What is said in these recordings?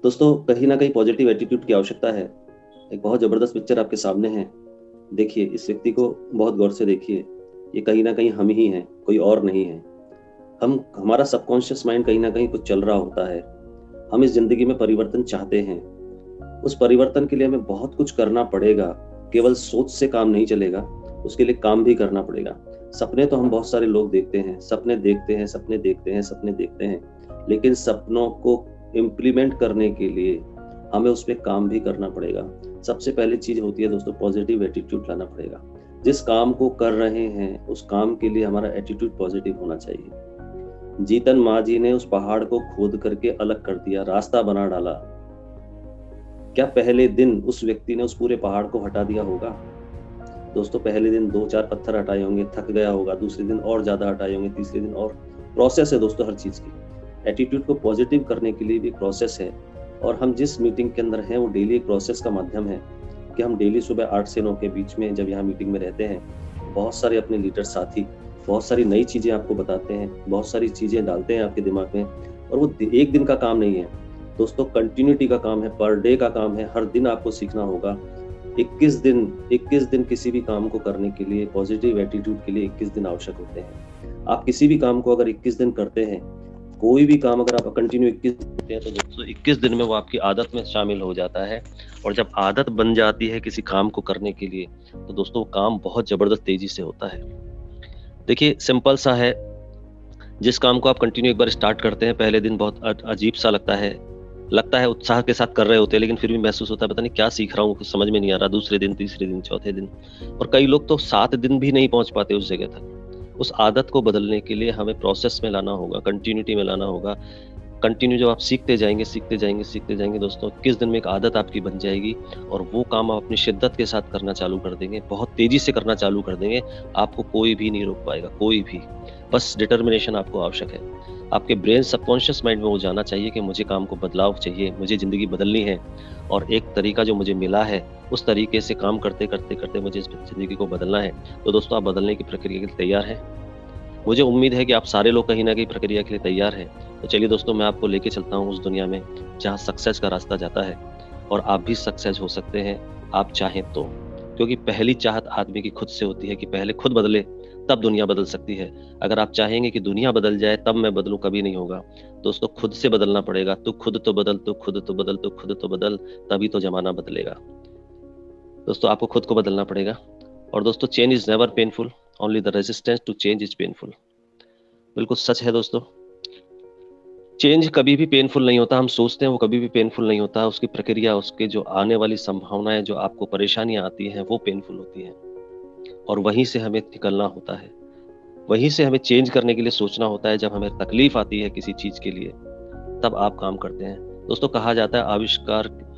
दोस्तों, कहीं ना कहीं पॉजिटिव एटीट्यूड की आवश्यकता है। एक बहुत ज़बरदस्त पिक्चर आपके सामने है। देखिए, इस व्यक्ति को बहुत गौर से देखिए। ये कहीं ना कहीं हम ही हैं, कोई और नहीं है। हम हमारा सबकॉन्शियस माइंड कहीं ना कहीं कुछ चल रहा होता है। हम इस ज़िंदगी में परिवर्तन चाहते हैं। उस परिवर्तन के लिए हमें बहुत कुछ करना पड़ेगा। केवल सोच से काम नहीं चलेगा, उसके लिए काम भी करना पड़ेगा। सपने तो हम बहुत सारे लोग देखते हैं, सपने देखते हैं, सपने देखते हैं, सपने देखते हैं, लेकिन सपनों को इम्प्लीमेंट करने के लिए हमें उस पर काम भी करना पड़ेगा। सबसे पहली चीज़ होती है दोस्तों, पॉजिटिव एटीट्यूड लाना पड़ेगा। जिस काम को कर रहे हैं उस काम के लिए हमारा एटीट्यूड पॉजिटिव होना चाहिए। जीतन मांझी ने उस पहाड़ को खोद करके अलग कर दिया, रास्ता बना डाला। क्या पहले दिन उस व्यक्ति ने उस पूरे पहाड़ को हटा दिया होगा? दोस्तों, पहले दिन 2-4 पत्थर हटाए होंगे, थक गया होगा, दूसरे दिन और ज़्यादा हटाए होंगे, तीसरे दिन और। प्रोसेस है दोस्तों हर चीज़ की। एटीट्यूड को पॉजिटिव करने के लिए भी प्रोसेस है। और हम जिस मीटिंग के अंदर हैं वो डेली एक प्रोसेस का माध्यम है कि हम डेली सुबह 8 से 9 के बीच में जब यहाँ मीटिंग में रहते हैं, बहुत सारे अपने लीडर साथी बहुत सारी नई चीज़ें आपको बताते हैं, बहुत सारी चीज़ें डालते हैं आपके दिमाग में। और वो एक दिन का काम नहीं है दोस्तों, कंटिन्यूटी का काम है, पर डे का काम है। हर दिन आपको सीखना होगा। 21 दिन किसी भी काम को करने के लिए, पॉजिटिव एटीट्यूड के लिए 21 दिन आवश्यक होते हैं। आप किसी भी काम को अगर 21 दिन करते हैं, कोई भी काम अगर आप कंटिन्यू 21 करते हैं, तो दोस्तों 21 दिन में वो आपकी आदत में शामिल हो जाता है। और जब आदत बन जाती है किसी काम को करने के लिए, तो दोस्तों वो काम बहुत जबरदस्त तेजी से होता है। देखिए, सिंपल सा है। जिस काम को आप कंटिन्यू एक बार स्टार्ट करते हैं, पहले दिन बहुत अजीब सा लगता है उत्साह के साथ कर रहे होते हैं, लेकिन फिर भी महसूस होता है पता नहीं क्या सीख रहा हूँ, कुछ समझ में नहीं आ रहा। दूसरे दिन, तीसरे दिन, चौथे दिन, और कई लोग तो 7 दिन भी नहीं पहुंच पाते उस जगह तक। उस आदत को बदलने के लिए हमें प्रोसेस में लाना होगा, कंटिन्यूटी में लाना होगा। कंटिन्यू जब आप सीखते जाएंगे दोस्तों, 21 दिन में एक आदत आपकी बन जाएगी। और वो काम आप अपनी शिद्दत के साथ करना चालू कर देंगे, बहुत तेजी से करना चालू कर देंगे। आपको कोई भी नहीं रोक पाएगा, कोई भी। बस डिटर्मिनेशन आपको आवश्यक है। आपके ब्रेन सबकॉन्शियस माइंड में वो जाना चाहिए कि मुझे काम को बदलाव चाहिए, मुझे ज़िंदगी बदलनी है। और एक तरीका जो मुझे मिला है, उस तरीके से काम करते करते करते मुझे इस ज़िंदगी को बदलना है। तो दोस्तों, आप बदलने की प्रक्रिया के लिए तैयार हैं? मुझे उम्मीद है कि आप सारे लोग कहीं ना कहीं प्रक्रिया के लिए तैयार हैं। तो चलिए दोस्तों, मैं आपको लेके चलता हूँ उस दुनिया में जहाँ सक्सेस का रास्ता जाता है। और आप भी सक्सेस हो सकते हैं, आप चाहें तो। क्योंकि पहली चाहत आदमी की खुद से होती है कि पहले खुद बदले, तब दुनिया बदल सकती है। अगर आप चाहेंगे कि दुनिया बदल जाए तब मैं बदलूं, कभी नहीं होगा दोस्तों। खुद से बदलना पड़ेगा। तू खुद तो बदल, तू खुद तो बदल, तू खुद तो बदल, तभी तो जमाना बदलेगा। दोस्तों, आपको खुद को बदलना पड़ेगा। और दोस्तों, change is never painful, only the resistance to change is painful. बिल्कुल सच है दोस्तों। चेंज कभी भी पेनफुल नहीं होता। हम सोचते हैं वो कभी भी पेनफुल नहीं होता। उसकी प्रक्रिया, उसके जो आने वाली संभावनाएं, जो आपको परेशानियां आती हैं, वो पेनफुल होती हैं। और वहीं से हमें निकलना होता है, वहीं से हमें चेंज करने के लिए सोचना होता है। जब हमें तकलीफ आती है किसी चीज के लिए, तब आप काम करते हैं। दोस्तों, कहा जाता है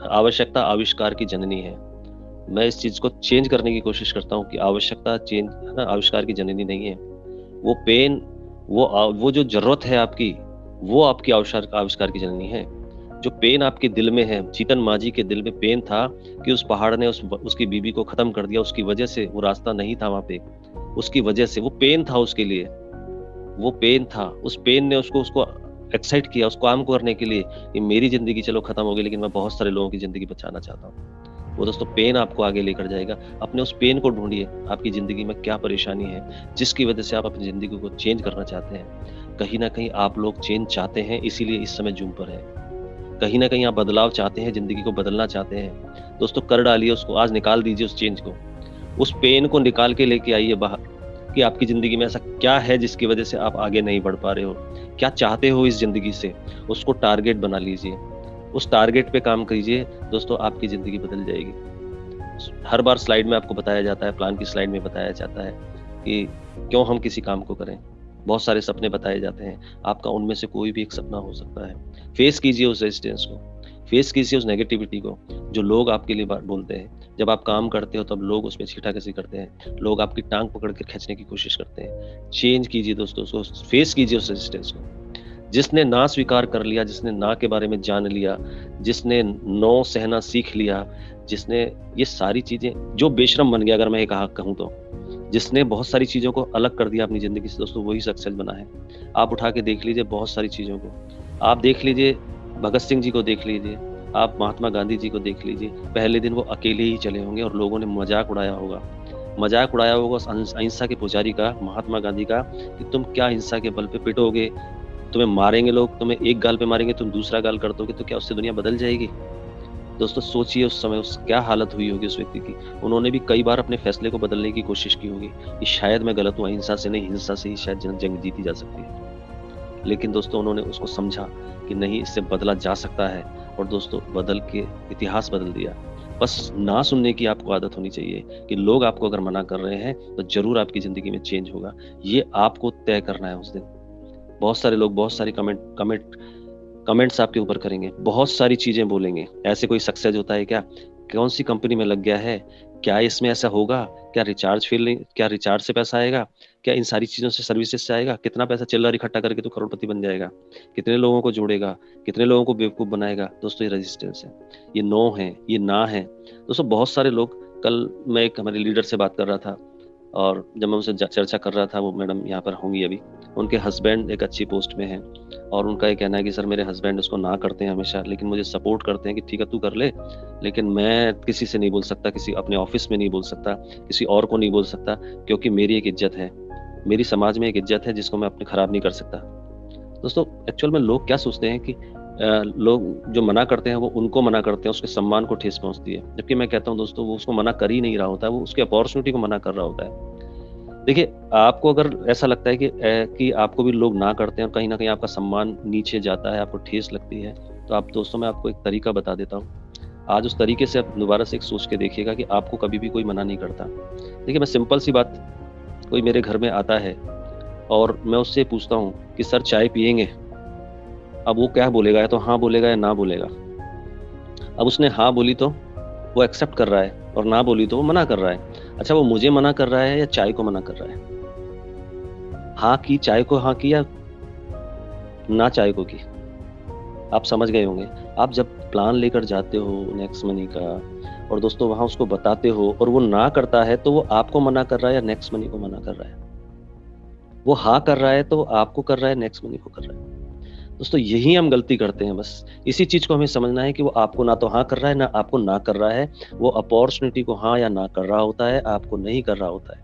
आवश्यकता आविष्कार की जननी है। मैं इस चीज को चेंज करने की कोशिश करता हूँ कि आवश्यकता चेंज है ना, आविष्कार की जननी नहीं है। वो पेन, वो जो जरूरत है आपकी, वो आपकी आविष्कार की जननी है। जो पेन आपके दिल में है, जीतन मांझी के दिल में पेन था कि उस पहाड़ ने उसकी बीबी को खत्म कर दिया। उसकी वजह से वो रास्ता नहीं था वहां पे, उसकी वजह से वो पेन था उसके लिए। वो पेन था, उस पेन ने उसको उसको एक्साइट किया उस काम को करने के लिए कि मेरी जिंदगी चलो खत्म हो गई, लेकिन मैं बहुत सारे लोगों की जिंदगी बचाना चाहता हूँ। वो दोस्तों, पेन आपको आगे लेकर जाएगा। अपने उस पेन को ढूंढिए। आपकी जिंदगी में क्या परेशानी है जिसकी वजह से आप अपनी जिंदगी को चेंज करना चाहते हैं? कहीं ना कहीं आप लोग चेंज चाहते हैं, इसीलिए इस समय जूम पर है। कहीं ना कहीं आप बदलाव चाहते हैं, जिंदगी को बदलना चाहते हैं। दोस्तों, कर डालिए उसको, आज निकाल दीजिए उस चेंज को। उस पेन को निकाल के लेके आइए बाहर कि आपकी जिंदगी में ऐसा क्या है जिसकी वजह से आप आगे नहीं बढ़ पा रहे हो, क्या चाहते हो इस जिंदगी से। उसको टारगेट बना लीजिए, उस टारगेट पे काम कीजिए। दोस्तों, आपकी जिंदगी बदल जाएगी। हर बार स्लाइड में आपको बताया जाता है, प्लान की स्लाइड में बताया जाता है कि क्यों हम किसी काम को करें। बहुत सारे सपने बताए जाते हैं, आपका उनमें से कोई भी एक सपना हो सकता है। फेस कीजिए उस रेजिस्टेंस को, फेस कीजिए उस नेगेटिविटी को जो लोग आपके लिए बोलते हैं। जब आप काम करते हो तब लोग उसमें छींटाकशी करते हैं, लोग आपकी टांग पकड़ कर खींचने की कोशिश करते हैं। चेंज कीजिए दोस्तों, उसको फेस कीजिए उस रेजिस्टेंस को। जिसने ना स्वीकार कर लिया, जिसने ना के बारे में जान लिया, जिसने नो सहना सीख लिया, जिसने ये सारी चीजें, जो बेशरम बन गया, अगर मैं कहूँ तो, जिसने बहुत सारी चीजों को अलग कर दिया अपनी जिंदगी से, दोस्तों वही सक्सेस बना है। आप उठा के देख लीजिए बहुत सारी चीजों को। आप देख लीजिए, भगत सिंह जी को देख लीजिए, आप महात्मा गांधी जी को देख लीजिए, पहले दिन वो अकेले ही चले होंगे और लोगों ने मजाक उड़ाया होगा उस अहिंसा के पुजारी का, महात्मा गांधी का, कि तुम क्या हिंसा के बल पे पिटोगे, तुम्हें मारेंगे लोग, तुम्हें एक गाल पे मारेंगे, तुम दूसरा गाल कर दोगे, तो क्या उससे दुनिया बदल जाएगी? दोस्तों सोचिए उस समय उस क्या हालत हुई होगी उस व्यक्ति की। उन्होंने भी कई बार अपने फैसले को बदलने की कोशिश की होगी कि शायद मैं गलत हूँ, अहिंसा से नहीं, हिंसा से ही शायद जंग जीती जा सकती है। लेकिन दोस्तों उन्होंने उसको समझा कि नहीं, इससे बदला जा सकता है, और दोस्तों बदल के इतिहास बदल दिया। बस ना सुनने की आपको आदत होनी चाहिए कि लोग आपको अगर मना कर रहे हैं तो जरूर आपकी जिंदगी में चेंज होगा। ये आपको तय करना है उस दिन। बहुत सारे लोग बहुत सारी कमेंट्स आपके ऊपर करेंगे, बहुत सारी चीजें बोलेंगे। ऐसे कोई सक्सेस होता है क्या? कौन सी कंपनी में लग गया है? क्या इसमें ऐसा होगा? क्या रिचार्ज से पैसा आएगा? क्या इन सारी चीजों से, सर्विसेज से आएगा? कितना पैसा चिल्लर इकट्ठा करके तो करोड़पति बन जाएगा? कितने लोगों को जोड़ेगा? कितने लोगों को बेवकूफ बनाएगा? दोस्तों ये रेजिस्टेंस है, ये नो है, ये ना है। दोस्तों बहुत सारे लोग, कल मैं एक हमारे लीडर से बात कर रहा था, और जब मैं उनसे चर्चा कर रहा था, वो मैडम यहाँ पर होंगी अभी, उनके हस्बैंड एक अच्छी पोस्ट में है, और उनका ये कहना है कि सर मेरे हस्बैंड उसको ना करते हैं हमेशा, लेकिन मुझे सपोर्ट करते हैं कि ठीक है तू कर ले, लेकिन मैं किसी से नहीं बोल सकता, किसी अपने ऑफिस में नहीं बोल सकता, किसी और को नहीं बोल सकता, क्योंकि मेरी एक इज्जत है, मेरी समाज में एक इज्जत है जिसको मैं अपने खराब नहीं कर सकता। दोस्तों एक्चुअल में लोग क्या सोचते हैं कि लोग जो मना करते हैं वो उनको मना करते हैं, उसके सम्मान को ठेस पहुंचती है, जबकि मैं कहता हूं दोस्तों वो उसको मना कर ही नहीं रहा होता है, वो उसकी अपॉर्चुनिटी को मना कर रहा होता है। देखिए, आपको अगर ऐसा लगता है कि आपको भी लोग ना करते हैं और कहीं न कहीं आपका सम्मान नीचे जाता है, आपको ठेस लगती है, तो आप दोस्तों मैं आपको एक तरीका बता देता हूँ। आज उस तरीके से आप दोबारा से एक सोच के देखिएगा कि आपको कभी भी कोई मना नहीं करता। देखिए, मैं सिंपल सी बात, कोई मेरे घर में आता है और मैं उससे पूछता हूँ कि सर चाय पिएँगे? अब वो क्या बोलेगा, या तो हाँ बोलेगा या ना बोलेगा। अब उसने हाँ बोली तो वो एक्सेप्ट कर रहा है, और ना बोली तो वो मना कर रहा है। अच्छा, वो मुझे मना कर रहा है या चाय को मना कर रहा है? हाँ की, चाय को हाँ की, या ना चाय को की? आप समझ गए होंगे। आप जब प्लान लेकर जाते हो नेक्स्ट मनी का, और दोस्तों वहां उसको बताते हो और वो ना करता है, तो वो आपको मना कर रहा है या नेक्स्ट मनी को मना कर रहा है? वो हाँ कर रहा है तो आपको कर रहा है, नेक्स्ट मनी को कर रहा है? दोस्तों यही हम गलती करते हैं। बस इसी चीज को हमें समझना है कि वो आपको ना तो हाँ कर रहा है, ना आपको ना कर रहा है। वो अपॉर्चुनिटी को हाँ या ना कर रहा होता है, आपको नहीं कर रहा होता है।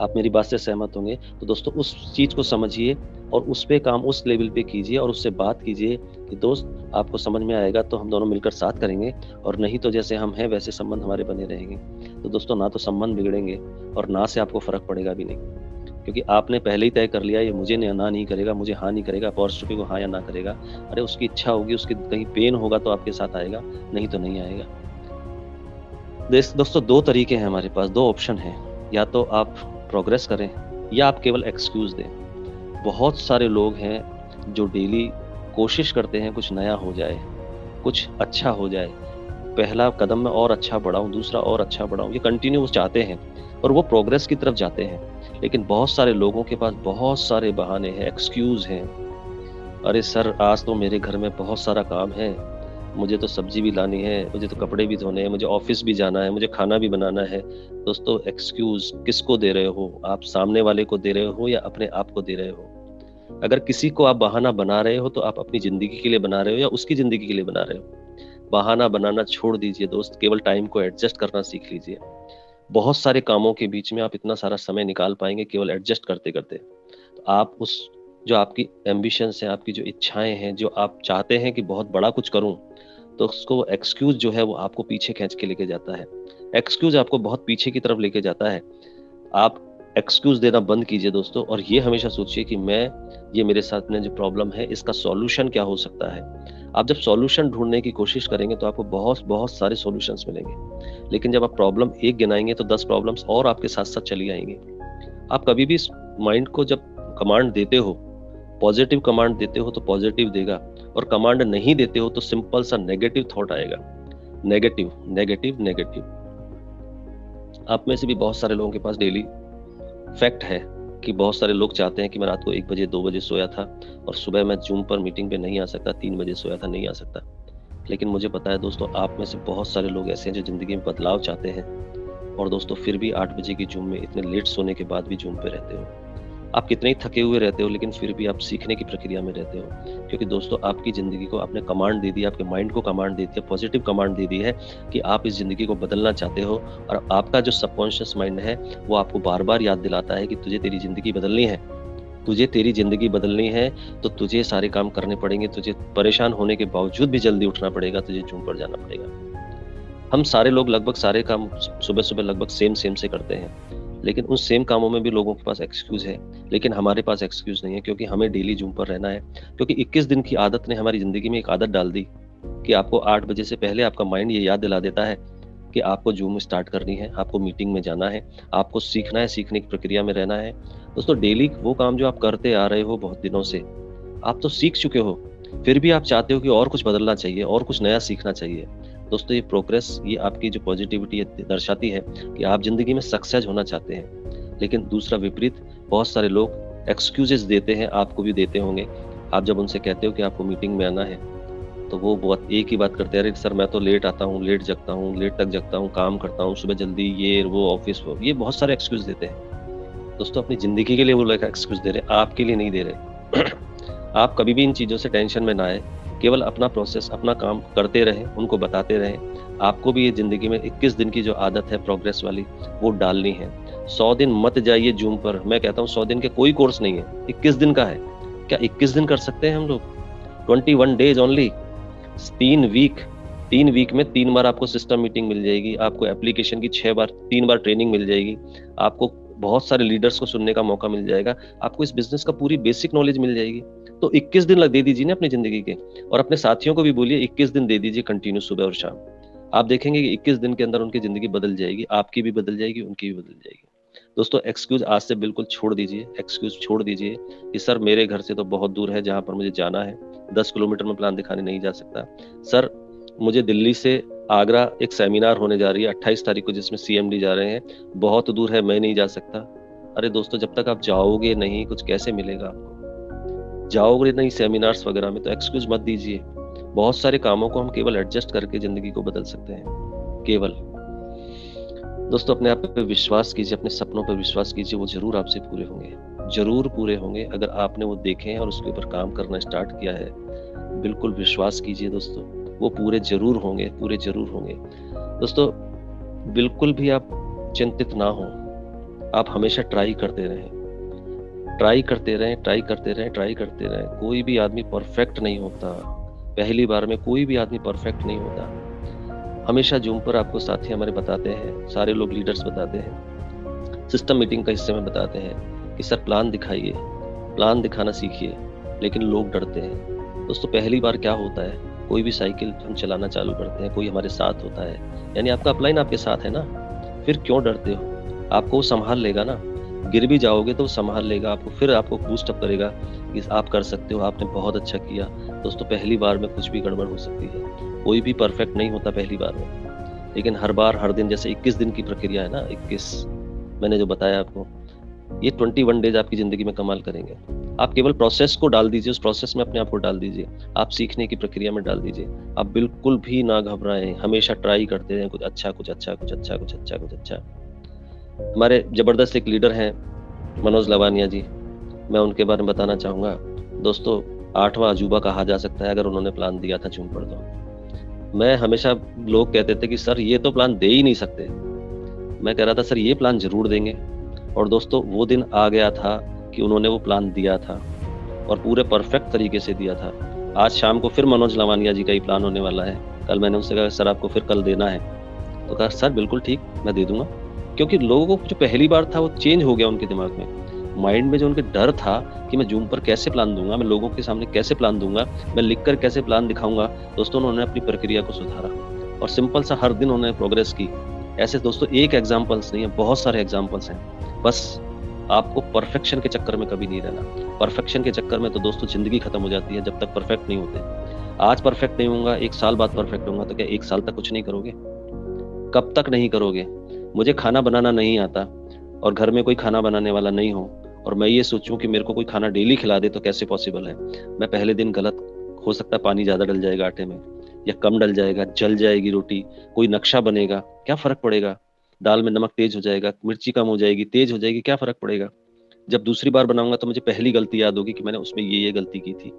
आप मेरी बात से सहमत होंगे, तो दोस्तों उस चीज को समझिए और उस पे काम उस लेवल पे कीजिए, और उससे बात कीजिए कि दोस्त आपको समझ में आएगा तो हम दोनों मिलकर साथ करेंगे, और नहीं तो जैसे हम हैं वैसे संबंध हमारे बने रहेंगे। तो दोस्तों ना तो संबंध बिगड़ेंगे, और ना से आपको फर्क पड़ेगा भी नहीं, क्योंकि आपने पहले ही तय कर लिया ये मुझे ना नहीं करेगा, मुझे हाँ नहीं करेगा, अपॉर्चुनिटी को हाँ या ना करेगा। अरे उसकी इच्छा होगी, उसकी कहीं पेन होगा तो आपके साथ आएगा, नहीं तो नहीं आएगा। दोस्तों दो तरीके हैं हमारे पास, दो ऑप्शन हैं, या तो आप प्रोग्रेस करें या आप केवल एक्सक्यूज दें। बहुत सारे लोग हैं जो डेली कोशिश करते हैं कुछ नया हो जाए, कुछ अच्छा हो जाए, पहला कदम मैं और अच्छा बढ़ाऊं, दूसरा और अच्छा बढ़ाऊं, ये कंटिन्यू वो चाहते हैं और वो प्रोग्रेस की तरफ जाते हैं। लेकिन बहुत सारे लोगों के पास बहुत सारे बहाने हैं, एक्सक्यूज हैं। अरे सर आज तो मेरे घर में बहुत सारा काम है, मुझे तो सब्जी भी लानी है, मुझे तो कपड़े भी धोने हैं, मुझे ऑफिस भी जाना है, मुझे खाना भी बनाना है। दोस्तों एक्सक्यूज किसको दे रहे हो? आप सामने वाले को दे रहे हो या अपने आप को दे रहे हो? अगर किसी को आप बहाना बना रहे हो तो आप अपनी जिंदगी के लिए बना रहे हो या उसकी जिंदगी के लिए बना रहे हो? बहाना बनाना छोड़ दीजिए दोस्त, केवल टाइम को एडजस्ट करना सीख लीजिए। बहुत सारे कामों के बीच में आप इतना सारा समय निकाल पाएंगे केवल एडजस्ट करते करते। तो आप उस, जो आपकी एम्बिशंस हैं, आपकी जो इच्छाएं हैं, जो आप चाहते हैं कि बहुत बड़ा कुछ करूं, तो उसको एक्सक्यूज जो है वो आपको पीछे खींच के लेके जाता है। एक्सक्यूज आपको बहुत पीछे की तरफ लेके जाता है। आप एक्सक्यूज देना बंद कीजिए दोस्तों, और ये हमेशा सोचिए कि ये मेरे साथ में जो प्रॉब्लम है इसका सॉल्यूशन क्या हो सकता है। आप जब सॉल्यूशन ढूंढने की कोशिश करेंगे तो आपको बहुत बहुत सारे सॉल्यूशंस मिलेंगे, लेकिन जब आप प्रॉब्लम एक गिनाएंगे तो 10 प्रॉब्लम्स और आपके साथ साथ चली आएंगी। आप कभी भी इस माइंड को जब कमांड देते हो, पॉजिटिव कमांड देते हो तो पॉजिटिव देगा, और कमांड नहीं देते हो तो सिंपल सा नेगेटिव थॉट आएगा। Negative negative negative. आप में से भी बहुत सारे लोगों के पास डेली फैक्ट है कि बहुत सारे लोग चाहते हैं कि मैं रात को 1 बजे 2 बजे सोया था और सुबह मैं जूम पर मीटिंग पे नहीं आ सकता, 3 बजे सोया था, नहीं आ सकता। लेकिन मुझे पता है दोस्तों, आप में से बहुत सारे लोग ऐसे हैं जो जिंदगी में बदलाव चाहते हैं, और दोस्तों फिर भी 8 बजे की जूम में इतने लेट सोने के बाद भी जूम पे रहते हो। आप कितने ही थके हुए रहते हो लेकिन फिर भी आप सीखने की प्रक्रिया में रहते हो, क्योंकि दोस्तों आपकी ज़िंदगी को आपने कमांड दे दी, आपके माइंड को कमांड दे दी है, पॉजिटिव कमांड दे दी है कि आप इस ज़िंदगी को बदलना चाहते हो, और आपका जो सबकॉन्शियस माइंड है वो आपको बार-बार याद दिलाता है कि तुझे तेरी ज़िंदगी बदलनी है। तुझे तेरी ज़िंदगी बदलनी है, तो तुझे सारे काम करने पड़ेंगे, तुझे परेशान होने के बावजूद भी जल्दी उठना पड़ेगा, तुझे जूम पर जाना पड़ेगा। हम सारे लोग लगभग सारे काम सुबह-सुबह लगभग सेम से करते हैं। लेकिन उन सेम कामों में भी लोगों के पास एक्सक्यूज़ है, लेकिन हमारे पास एक्सक्यूज़ नहीं है, क्योंकि हमें डेली जूम पर रहना है। क्योंकि 21 दिन की आदत ने हमारी ज़िंदगी में एक आदत डाल दी कि आपको 8 बजे से पहले आपका माइंड ये याद दिला देता है कि आपको जूम स्टार्ट करनी है, आपको मीटिंग में जाना है, आपको सीखना है, सीखने की प्रक्रिया में रहना है। दोस्तों डेली वो काम जो आप करते आ रहे हो बहुत दिनों से, आप तो सीख चुके हो, फिर भी आप चाहते हो कि और कुछ बदलना चाहिए, और कुछ नया सीखना चाहिए। दोस्तों ये प्रोग्रेस, ये आपकी जो पॉजिटिविटी है दर्शाती है कि आप ज़िंदगी में सक्सेस होना चाहते हैं। लेकिन दूसरा विपरीत, बहुत सारे लोग एक्सक्यूज़ेज़ देते हैं, आपको भी देते होंगे। आप जब उनसे कहते हो कि आपको मीटिंग में आना है, तो वो बहुत एक ही बात करते हैं, अरे सर मैं तो लेट आता हूँ, लेट जगता हूँ, लेट तक जगता हूँ, काम करता हूँ, सुबह जल्दी ये वो ऑफ़िस वो, ये बहुत सारे एक्सक्यूज़ देते हैं। दोस्तों अपनी ज़िंदगी के लिए वो लोग एक्सक्यूज़ दे रहे हैं, आपके लिए नहीं दे रहे। आप कभी भी इन चीज़ों से टेंशन में ना आएँ, केवल अपना प्रोसेस, अपना काम करते रहें, उनको बताते रहें। आपको भी ये ज़िंदगी में 21 दिन की जो आदत है प्रोग्रेस वाली, वो डालनी है। 100 दिन मत जाइए जूम पर, मैं कहता हूँ 100 दिन के कोई कोर्स नहीं है, 21 दिन का है। क्या 21 दिन कर सकते हैं हम लोग? 21 डेज़ ओनली, 3 वीक, 3 वीक में 3 बार आपको सिस्टम मीटिंग मिल जाएगी, आपको एप्लीकेशन की 6 बार 3 बार ट्रेनिंग मिल जाएगी, आपको बहुत सारे लीडर्स को सुनने का मौका मिल जाएगा, आपको इस बिज़नेस का पूरी बेसिक नॉलेज मिल जाएगी। तो 21 दिन दे दीजिए ना अपनी ज़िंदगी के, और अपने साथियों को भी बोलिए 21 दिन दे दीजिए कंटिन्यू सुबह और शाम। आप देखेंगे कि 21 दिन के अंदर उनकी ज़िंदगी बदल जाएगी, आपकी भी बदल जाएगी, उनकी भी बदल जाएगी। दोस्तों एक्सक्यूज़ आज से बिल्कुल छोड़ दीजिए, एक्सक्यूज़ छोड़ दीजिए कि सर मेरे घर से तो बहुत दूर है जहाँ पर मुझे जाना है, 10 किलोमीटर में प्लान दिखाने नहीं जा सकता। सर मुझे दिल्ली से आगरा एक सेमिनार होने जा रही है 28 तारीख को, जिसमें सीएमडी जा रहे हैं, बहुत दूर है, मैं नहीं जा सकता। अरे दोस्तों जब तक आप जाओगे नहीं, कुछ कैसे मिलेगा आपको? जाओगे नहीं सेमिनार्स वगैरह में, तो एक्सक्यूज़ मत दीजिए। बहुत सारे कामों को हम केवल एडजस्ट करके ज़िंदगी को बदल सकते हैं, केवल। दोस्तों अपने आप पे विश्वास कीजिए, अपने सपनों पर विश्वास कीजिए, वो ज़रूर आपसे पूरे होंगे, ज़रूर पूरे होंगे अगर आपने वो देखे हैं और उसके ऊपर काम करना स्टार्ट किया है। बिल्कुल विश्वास कीजिए दोस्तों, वो पूरे ज़रूर होंगे, पूरे ज़रूर होंगे। दोस्तों बिल्कुल भी आप चिंतित ना हों, आप हमेशा ट्राई करते रहें, ट्राई करते रहें, ट्राई करते रहें, ट्राई करते रहें। कोई भी आदमी परफेक्ट नहीं होता, पहली बार में कोई भी आदमी परफेक्ट नहीं होता। हमेशा जूम पर आपको साथी हमारे बताते हैं, सारे लोग लीडर्स बताते हैं, सिस्टम मीटिंग का हिस्से में बताते हैं कि सर प्लान दिखाइए, प्लान दिखाना सीखिए, लेकिन लोग डरते हैं। दोस्तों पहली बार क्या होता है, कोई भी साइकिल हम चलाना चालू करते हैं, कोई हमारे साथ होता है, यानी आपका अपलाइन आपके साथ है ना, फिर क्यों डरते हो? आपको वो संभाल लेगा ना, गिर भी जाओगे तो वो संभाल लेगा आपको, फिर आपको बूस्ट अप करेगा कि आप कर सकते हो, आपने बहुत अच्छा किया। दोस्तों पहली बार में कुछ भी गड़बड़ हो सकती है, कोई भी परफेक्ट नहीं होता पहली बार में, लेकिन हर बार हर दिन, जैसे 21 दिन की प्रक्रिया है ना, 21 मैंने जो बताया आपको, ये 21 डेज आपकी ज़िंदगी में कमाल करेंगे। आप केवल प्रोसेस को डाल दीजिए, उस प्रोसेस में अपने आप को डाल दीजिए, आप सीखने की प्रक्रिया में डाल दीजिए। आप बिल्कुल भी ना घबराएँ, हमेशा ट्राई करते रहें, कुछ अच्छा, कुछ अच्छा, कुछ अच्छा, कुछ अच्छा, कुछ अच्छा। हमारे ज़बरदस्त एक लीडर हैं, मनोज लवानिया जी, मैं उनके बारे में बताना चाहूँगा। दोस्तों 8वां अजूबा कहा जा सकता है अगर उन्होंने प्लान दिया था जूम पर तो। मैं हमेशा, लोग कहते थे कि सर ये तो प्लान दे ही नहीं सकते। मैं कह रहा था सर ये प्लान ज़रूर देंगे, और दोस्तों वो दिन आ गया था कि उन्होंने वो प्लान दिया था, और पूरे परफेक्ट तरीके से दिया था। आज शाम को फिर मनोज लवानिया जी का ही प्लान होने वाला है। कल मैंने उनसे कहा सर आपको फिर कल देना है, तो कहा सर बिल्कुल ठीक, मैं दे दूँगा। क्योंकि लोगों को जो पहली बार था वो चेंज हो गया उनके दिमाग में। माइंड में जो उनके डर था कि मैं जूम पर कैसे प्लान दूँगा, मैं लोगों के सामने कैसे प्लान दूँगा, मैं लिख कर कैसे प्लान दिखाऊँगा, दोस्तों उन्होंने अपनी प्रक्रिया को सुधारा, और सिंपल सा हर दिन उन्होंने प्रोग्रेस की। ऐसे दोस्तों एक एग्ज़ाम्पल्स नहीं है, बहुत सारे एग्ज़ाम्पल्स हैं। बस आपको परफेक्शन के चक्कर में कभी नहीं रहना। परफेक्शन के चक्कर में तो दोस्तों ज़िंदगी खत्म हो जाती है जब तक परफेक्ट नहीं होते। आज परफेक्ट नहीं होऊँगा, 1 साल बाद परफेक्ट होऊँगा, तो क्या 1 साल तक कुछ नहीं करोगे? कब तक नहीं करोगे? मुझे खाना बनाना नहीं आता, और घर में कोई खाना बनाने वाला नहीं हो, और मैं ये सोचूं कि मेरे को कोई खाना डेली खिला दे, तो कैसे पॉसिबल है? मैं पहले दिन गलत, हो सकता है पानी ज़्यादा डल जाएगा आटे में, या कम डल जाएगा, जल जाएगी रोटी, कोई नक्शा बनेगा, क्या फ़र्क पड़ेगा? दाल में नमक तेज़ हो जाएगा, मिर्ची कम हो जाएगी, तेज़ हो जाएगी, क्या फ़र्क पड़ेगा? जब दूसरी बार बनाऊंगा तो मुझे पहली गलती याद होगी कि मैंने उसमें ये गलती की थी,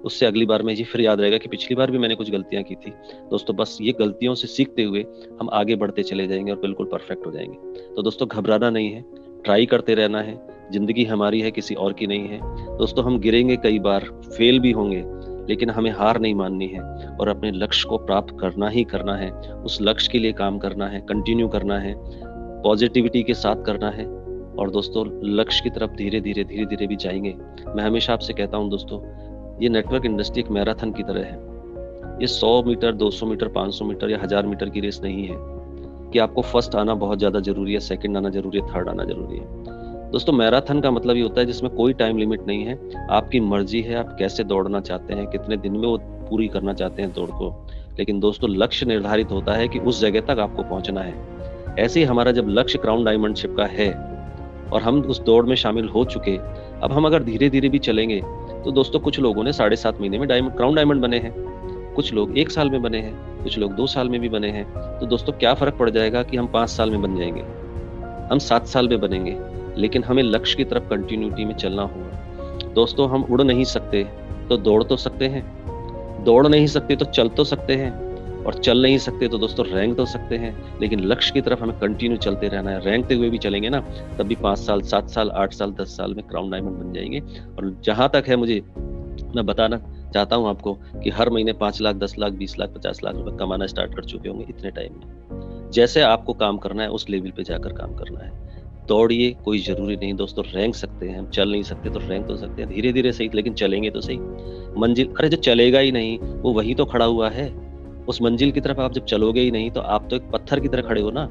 उससे अगली बार में ये फिर याद रहेगा कि पिछली बार भी मैंने कुछ गलतियां की थी। दोस्तों बस ये गलतियों से सीखते हुए हम आगे बढ़ते चले जाएंगे और बिल्कुल परफेक्ट हो जाएंगे। तो दोस्तों घबराना नहीं है, ट्राई करते रहना है। जिंदगी हमारी है, किसी और की नहीं है। दोस्तों हम गिरेंगे कई बार, फेल भी होंगे, लेकिन हमें हार नहीं माननी है और अपने लक्ष्य को प्राप्त करना ही करना है। उस लक्ष्य के लिए काम करना है, कंटिन्यू करना है, पॉजिटिविटी के साथ करना है। और दोस्तों लक्ष्य की तरफ धीरे धीरे भी जाएंगे। मैं हमेशा आपसे कहता हूं दोस्तों, ये नेटवर्क इंडस्ट्री एक मैराथन की तरह है। ये 100 मीटर, 200 मीटर, 500 मीटर या 1000 मीटर की रेस नहीं है कि आपको फर्स्ट आना बहुत ज्यादा जरूरी है, सेकंड आना जरूरी है, थर्ड आना जरूरी है। दोस्तों मैराथन का मतलब ये होता है जिसमें कोई टाइम लिमिट नहीं है, आपकी मर्जी है आप कैसे दौड़ना चाहते हैं, कितने दिन में वो पूरी करना चाहते हैं दौड़ को। लेकिन दोस्तों लक्ष्य निर्धारित होता है कि उस जगह तक आपको पहुंचना है। ऐसे ही हमारा जब लक्ष्य क्राउन डायमंडशिप का है और हम उस दौड़ में शामिल हो चुके, अब हम अगर धीरे धीरे भी चलेंगे तो दोस्तों कुछ लोगों ने 7.5 महीने में क्राउन डायमंड बने हैं, कुछ लोग 1 साल में बने हैं, कुछ लोग 2 साल में भी बने हैं। तो दोस्तों क्या फर्क पड़ जाएगा कि हम 5 साल में बन जाएंगे, हम 7 साल में बनेंगे, लेकिन हमें लक्ष्य की तरफ कंटिन्यूटी में चलना होगा। दोस्तों हम उड़ नहीं सकते तो दौड़ तो सकते हैं, दौड़ नहीं सकते तो चल तो सकते हैं, और चल नहीं सकते तो दोस्तों रेंग तो सकते हैं। लेकिन लक्ष्य की तरफ हमें कंटिन्यू चलते रहना है। रेंगते हुए भी चलेंगे ना, तब भी 5 साल, 7 साल, 8 साल, 10 साल में क्राउन डायमंड बन जाएंगे। और जहां तक है मुझे, मैं बताना चाहता हूं आपको कि हर महीने 5 लाख, 10 लाख, 20 लाख, 50 लाख रुपए कमाना स्टार्ट कर चुके होंगे इतने टाइम में। जैसे आपको काम करना है उस लेवल पे जाकर काम करना है। दौड़िए, कोई जरूरी नहीं दोस्तों रेंग सकते हैं, हम चल नहीं सकते तो रेंग तो सकते हैं, धीरे धीरे सही, लेकिन चलेंगे तो सही। मंजिल, अरे जो चलेगा ही नहीं वो वही तो खड़ा हुआ है। उस मंजिल की तरफ आप जब चलोगे ही नहीं तो आप तो एक पत्थर की तरह खड़े हो ना।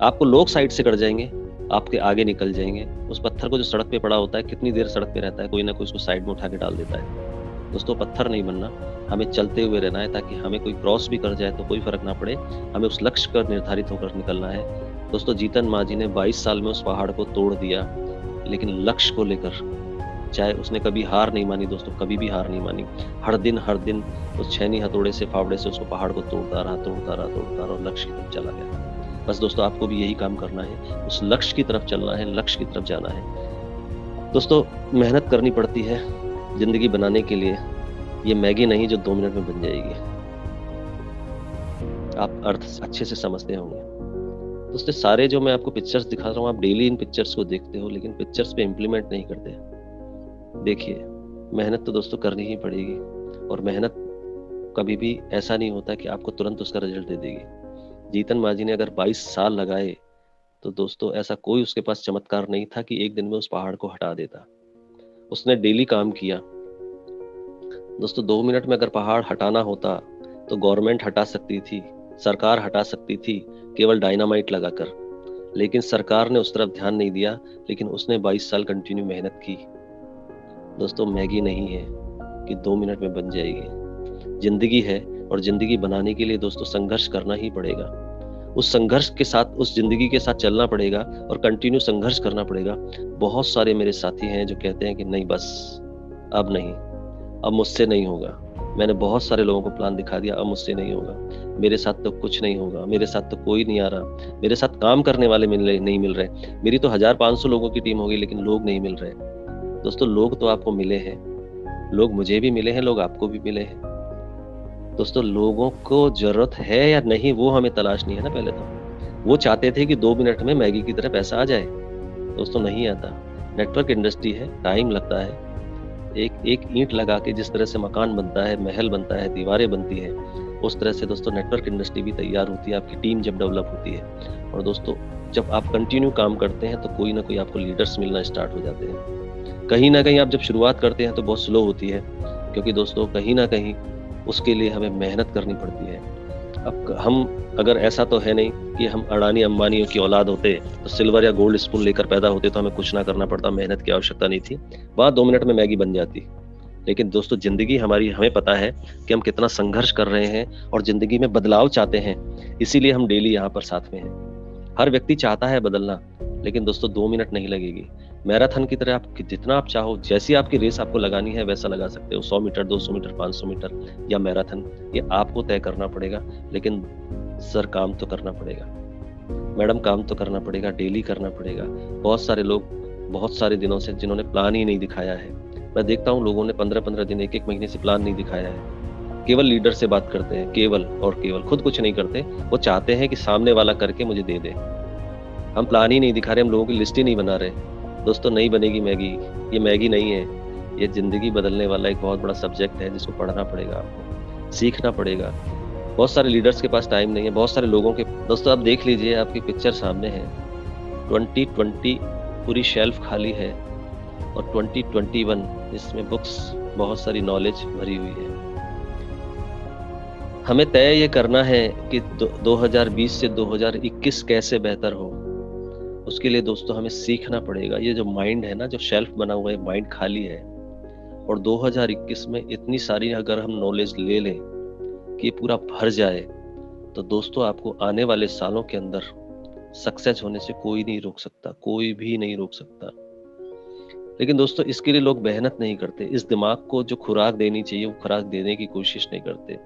आपको लोग साइड से कर जाएंगे, आपके आगे निकल जाएंगे। उस पत्थर को जो सड़क पे पड़ा होता है, कितनी देर सड़क पे रहता है, कोई ना कोई उसको साइड में उठा के डाल देता है। दोस्तों पत्थर नहीं बनना, हमें चलते हुए रहना है, ताकि हमें कोई क्रॉस भी कर जाए तो कोई फर्क ना पड़े। हमें उस लक्ष्य पर निर्धारित होकर निकलना है। दोस्तों जीतन मांझी ने 22 साल में उस पहाड़ को तोड़ दिया, लेकिन लक्ष्य को लेकर चाहे उसने कभी हार नहीं मानी। दोस्तों कभी भी हार नहीं मानी। हर दिन उस छेनी हथौड़े से, फावड़े से उसको पहाड़ को तोड़ता रहा और लक्ष्य की तरफ चला गया। बस दोस्तों आपको भी यही काम करना है, उस लक्ष्य की तरफ चलना है, लक्ष्य की तरफ जाना है। दोस्तों मेहनत करनी पड़ती है जिंदगी बनाने के लिए। ये मैगी नहीं जो 2 मिनट में बन जाएगी। आप अर्थ अच्छे से समझते होंगे। दोस्तों सारे जो मैं आपको पिक्चर्स दिखा रहा हूँ, आप डेली इन पिक्चर्स को देखते हो, लेकिन पिक्चर्स पे इम्प्लीमेंट नहीं करते। देखिए मेहनत तो दोस्तों करनी ही पड़ेगी, और मेहनत कभी भी ऐसा नहीं होता कि आपको तुरंत उसका रिजल्ट दे देगी। जीतन मांझी ने अगर 22 साल लगाए तो दोस्तों ऐसा कोई उसके पास चमत्कार नहीं था कि एक दिन में उस पहाड़ को हटा देता। उसने डेली काम किया। दोस्तों 2 मिनट में अगर पहाड़ हटाना होता तो गवर्नमेंट हटा सकती थी, सरकार हटा सकती थी केवल डायनामाइट लगाकर, लेकिन सरकार ने उस तरफ ध्यान नहीं दिया। लेकिन उसने 22 साल कंटिन्यू मेहनत की। दोस्तों मैगी नहीं है कि 2 मिनट में बन जाएगी, जिंदगी है, और जिंदगी बनाने के लिए दोस्तों संघर्ष करना ही पड़ेगा। उस संघर्ष के साथ, उस जिंदगी के साथ चलना पड़ेगा और कंटिन्यू संघर्ष करना पड़ेगा। बहुत सारे मेरे साथी हैं जो कहते हैं कि नहीं बस अब नहीं, अब मुझसे नहीं होगा। मैंने बहुत सारे लोगों को प्लान दिखा दिया, अब मुझसे नहीं होगा, मेरे साथ तो कुछ नहीं होगा, मेरे साथ तो कोई नहीं आ रहा, मेरे साथ काम करने वाले नहीं मिल रहे। मेरी तो 1500 लोगों की टीम होगी लेकिन लोग नहीं मिल रहे। दोस्तों लोग तो आपको मिले हैं, लोग मुझे भी मिले हैं, लोग आपको भी मिले हैं। दोस्तों लोगों को जरूरत है या नहीं वो हमें तलाशनी है ना। पहले तो वो चाहते थे कि 2 मिनट में मैगी की तरह पैसा आ जाए। दोस्तों नहीं आता। नेटवर्क इंडस्ट्री है, टाइम लगता है। एक एक ईंट लगा के जिस तरह से मकान बनता है, महल बनता है, दीवारें बनती है, उस तरह से दोस्तों नेटवर्क इंडस्ट्री भी तैयार होती है, आपकी टीम जब डेवलप होती है। और दोस्तों जब आप कंटिन्यू काम करते हैं तो कोई ना कोई आपको लीडर्स मिलना स्टार्ट हो जाते हैं। कहीं ना कहीं आप जब शुरुआत करते हैं तो बहुत स्लो होती है, क्योंकि दोस्तों कहीं ना कहीं उसके लिए हमें मेहनत करनी पड़ती है। अब हम, अगर ऐसा तो है नहीं कि हम अडानी अंबानियों की औलाद होते तो सिल्वर या गोल्ड स्पून लेकर पैदा होते तो हमें कुछ ना करना पड़ता, मेहनत की आवश्यकता नहीं थी, वहाँ 2 मिनट में मैगी बन जाती। लेकिन दोस्तों जिंदगी हमारी, हमें पता है कि हम कितना संघर्ष कर रहे हैं और जिंदगी में बदलाव चाहते हैं, इसीलिए हम डेली यहाँ पर साथ में हैं। हर व्यक्ति चाहता है बदलना, लेकिन दोस्तों 2 मिनट नहीं लगेगी। मैराथन की तरह आप जितना आप चाहो, जैसी आपकी रेस आपको लगानी है वैसा लगा सकते हो। 100 मीटर, 200 मीटर, 500 मीटर या मैराथन, ये आपको तय करना पड़ेगा। लेकिन सर काम तो करना पड़ेगा, मैडम काम तो करना पड़ेगा, डेली करना पड़ेगा। बहुत सारे लोग बहुत सारे दिनों से, जिन्होंने प्लान ही नहीं दिखाया है। मैं देखता हूँ लोगों ने 15-15 दिन, 1-1 महीने से प्लान नहीं दिखाया है। केवल लीडर से बात करते हैं, केवल और केवल, खुद कुछ नहीं करते। वो चाहते हैं कि सामने वाला करके मुझे दे दे। हम प्लान ही नहीं दिखा रहे, हम लोगों की लिस्ट ही नहीं बना रहे। दोस्तों, नहीं बनेगी मैगी। ये मैगी नहीं है, ये ज़िंदगी बदलने वाला एक बहुत बड़ा सब्जेक्ट है, जिसको पढ़ना पड़ेगा आपको, सीखना पड़ेगा। बहुत सारे लीडर्स के पास टाइम नहीं है, बहुत सारे लोगों के। दोस्तों, आप देख लीजिए, आपकी पिक्चर सामने है। 2020 पूरी शेल्फ खाली है और 2021 इसमें बुक्स, बहुत सारी नॉलेज भरी हुई है। हमें तय ये करना है कि 2020 से 2021 कैसे बेहतर हो। उसके लिए दोस्तों हमें सीखना पड़ेगा। ये जो माइंड है ना, जो शेल्फ बना हुआ है, माइंड खाली है। और 2021 में इतनी सारी अगर हम नॉलेज ले लें कि ये पूरा भर जाए, तो दोस्तों आपको आने वाले सालों के अंदर सक्सेस होने से कोई नहीं रोक सकता, कोई भी नहीं रोक सकता। लेकिन दोस्तों, इसके लिए लोग मेहनत नहीं करते। इस दिमाग को जो खुराक देनी चाहिए, वो खुराक देने की कोशिश नहीं करते।